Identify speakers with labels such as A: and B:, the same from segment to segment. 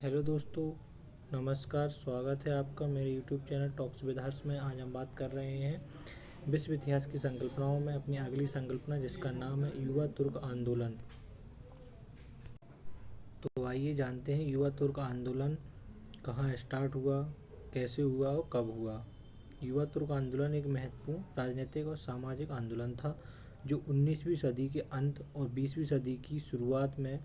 A: Hello दोस्तों, नमस्कार। स्वागत है आपका मेरे यूट्यूब चैनल टॉक्स विद हर्ष में। आज हम बात कर रहे हैं विश्व इतिहास की संकल्पनाओं में अपनी अगली संकल्पना, जिसका नाम है युवा तुर्क आंदोलन। तो आइए जानते हैं युवा तुर्क आंदोलन कहाँ स्टार्ट हुआ, कैसे हुआ और कब हुआ। युवा तुर्क आंदोलन एक महत्वपूर्ण राजनीतिक और सामाजिक आंदोलन था जो 19वीं सदी के अंत और 20वीं सदी की शुरुआत में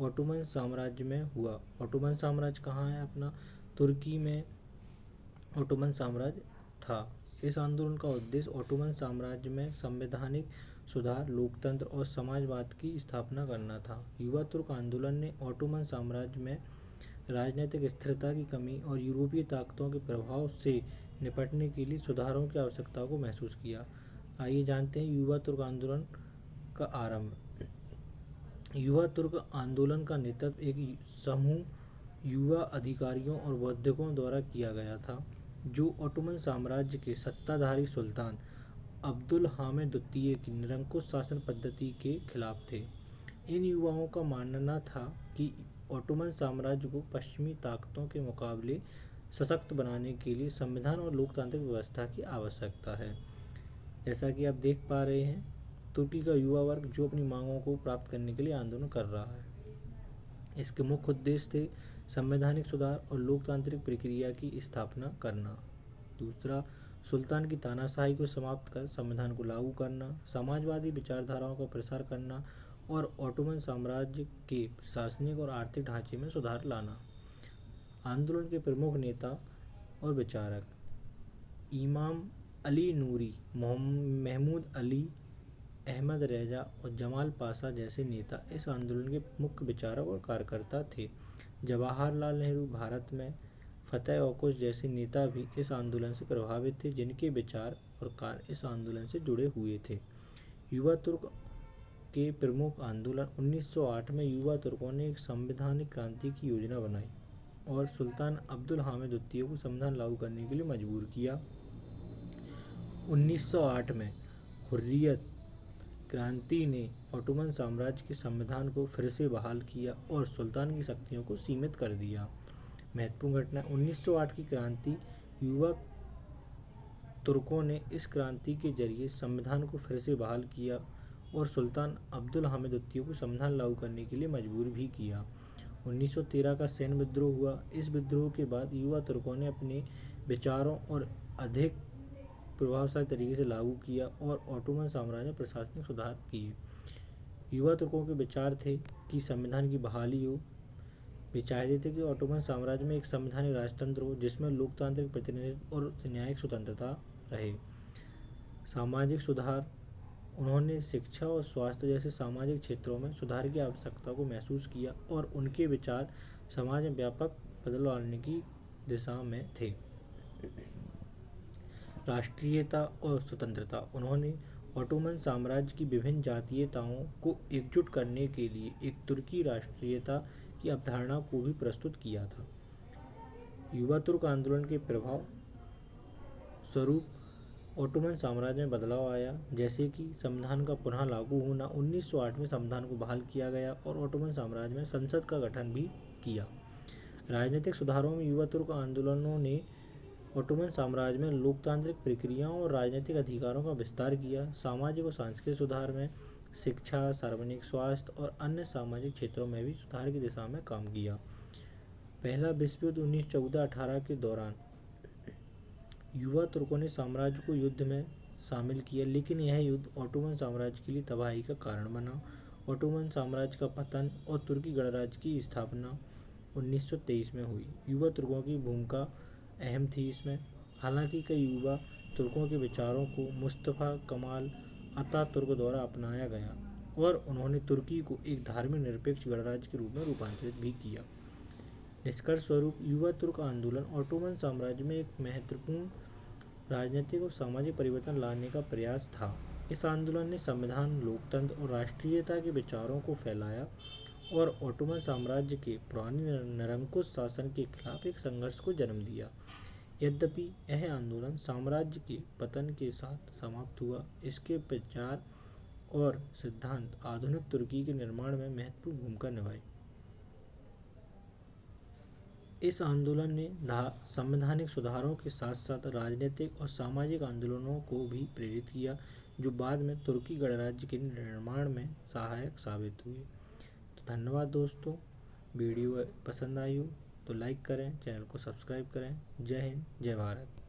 A: ओटोमन साम्राज्य में हुआ। ओटोमन साम्राज्य कहाँ है अपना? तुर्की में ओटोमन साम्राज्य था। इस आंदोलन का उद्देश्य ओटोमन साम्राज्य में संवैधानिक सुधार, लोकतंत्र और समाजवाद की स्थापना करना था। युवा तुर्क आंदोलन ने ओटोमन साम्राज्य में राजनीतिक स्थिरता की कमी और यूरोपीय ताकतों के प्रभाव से निपटने के लिए सुधारों की आवश्यकता को महसूस किया। आइए जानते हैं युवा तुर्क आंदोलन का आरंभ। युवा तुर्क आंदोलन का नेतृत्व एक समूह युवा अधिकारियों और बौद्धिकों द्वारा किया गया था जो ओटोमन साम्राज्य के सत्ताधारी सुल्तान अब्दुल हामिद द्वितीय की निरंकुश शासन पद्धति के खिलाफ थे। इन युवाओं का मानना था कि ओटोमन साम्राज्य को पश्चिमी ताकतों के मुकाबले सशक्त बनाने के लिए संविधान और लोकतांत्रिक व्यवस्था की आवश्यकता है। जैसा कि आप देख पा रहे हैं, तुर्की का युवा वर्ग जो अपनी मांगों को प्राप्त करने के लिए आंदोलन कर रहा है। इसके मुख्य उद्देश्य थे संवैधानिक सुधार और लोकतांत्रिक प्रक्रिया की स्थापना करना। दूसरा, सुल्तान की तानाशाही को समाप्त कर संविधान को लागू करना, समाजवादी विचारधाराओं का प्रसार करना और ओटोमन साम्राज्य के प्रशासनिक और आर्थिक ढांचे में सुधार लाना। आंदोलन के प्रमुख नेता और विचारक इमाम अली नूरी, महमूद अली, अहमद रेजा और जमाल पाशा जैसे नेता इस आंदोलन के मुख्य विचारक और कार्यकर्ता थे। जवाहरलाल नेहरू, भारत में फतेह ओकोश जैसे नेता भी इस आंदोलन से प्रभावित थे, जिनके विचार और कार्य इस आंदोलन से जुड़े हुए थे। युवा तुर्क के प्रमुख आंदोलन 1908 में युवा तुर्कों ने एक संवैधानिक क्रांति की योजना बनाई और सुल्तान अब्दुल हामिद द्वितीय को संविधान लागू करने के लिए मजबूर किया। 1908 में हुर्रियत क्रांति ने ओटोमन साम्राज्य के संविधान को फिर से बहाल किया और सुल्तान की शक्तियों को सीमित कर दिया। महत्वपूर्ण घटना 1908 की क्रांति। युवा तुर्कों ने इस क्रांति के जरिए संविधान को फिर से बहाल किया और सुल्तान अब्दुल हामिद द्वितीय को संविधान लागू करने के लिए मजबूर भी किया। 1913 का सैन्य विद्रोह हुआ। इस विद्रोह के बाद युवा तुर्कों ने अपने विचारों और अधिक प्रभावशाली तरीके से लागू किया और ओटोमन साम्राज्य में प्रशासनिक सुधार किए। युवा तुर्कों के विचार थे कि संविधान की बहाली हो। वे चाहते थे कि ओटोमन साम्राज्य में एक संवैधानिक राजतंत्र हो जिसमें लोकतांत्रिक प्रतिनिधित्व और न्यायिक स्वतंत्रता रहे। सामाजिक सुधार, उन्होंने शिक्षा और स्वास्थ्य जैसे सामाजिक क्षेत्रों में सुधार की आवश्यकता को महसूस किया और उनके विचार समाज में व्यापक बदलाव लाने की दिशा में थे। राष्ट्रीयता और स्वतंत्रता, उन्होंने ओटोमन साम्राज्य की विभिन्न जातीयताओं को एकजुट करने के लिए एक तुर्की राष्ट्रीयता की अवधारणा को भी प्रस्तुत किया था। युवा तुर्क आंदोलन के प्रभाव स्वरूप ओटोमन साम्राज्य में बदलाव आया, जैसे कि संविधान का पुनः लागू होना। 1908 में संविधान को बहाल किया गया और ओटोमन साम्राज्य में संसद का गठन भी किया। राजनीतिक सुधारों में युवा तुर्क आंदोलनों ने ओटोमन साम्राज्य में लोकतांत्रिक प्रक्रियाओं और राजनीतिक अधिकारों का विस्तार किया। सामाजिक और सांस्कृतिक सुधार में शिक्षा, सार्वजनिक स्वास्थ्य और अन्य सामाजिक क्षेत्रों में भी सुधार की दिशा में काम किया। पहला विश्व युद्ध 1914-18 के दौरान युवा तुर्कों ने साम्राज्य को युद्ध में शामिल किया, लेकिन यह युद्ध ओटोमन साम्राज्य के लिए तबाही का कारण बना। ओटोमन साम्राज्य का पतन और तुर्की गणराज्य की स्थापना 1923 में हुई। युवा तुर्कों की भूमिका अहम थी इसमें। हालांकि कई युवा तुर्कों के विचारों को मुस्तफ़ा कमाल अतातुर्क द्वारा अपनाया गया और उन्होंने तुर्की को एक धार्मिक निरपेक्ष गणराज्य के रूप में रूपांतरित भी किया। निष्कर्ष स्वरूप युवा तुर्क आंदोलन ओटोमन साम्राज्य में एक महत्वपूर्ण राजनीतिक और सामाजिक परिवर्तन लाने का प्रयास था। इस आंदोलन ने संविधान, लोकतंत्र और राष्ट्रीयता के विचारों को फैलाया और ओटोमन साम्राज्य के पुराने निरंकुश शासन के खिलाफ एक संघर्ष को जन्म दिया। यद्यपि यह आंदोलन साम्राज्य के पतन के साथ समाप्त हुआ, इसके विचार और सिद्धांत आधुनिक तुर्की के निर्माण में महत्वपूर्ण भूमिका निभाई। इस आंदोलन ने संवैधानिक सुधारों के साथ साथ राजनीतिक और सामाजिक आंदोलनों को भी प्रेरित किया, जो बाद में तुर्की गणराज्य के निर्माण में सहायक साबित हुए। तो धन्यवाद दोस्तों, वीडियो पसंद आई हो तो लाइक करें, चैनल को सब्सक्राइब करें। जय हिंद, जय भारत।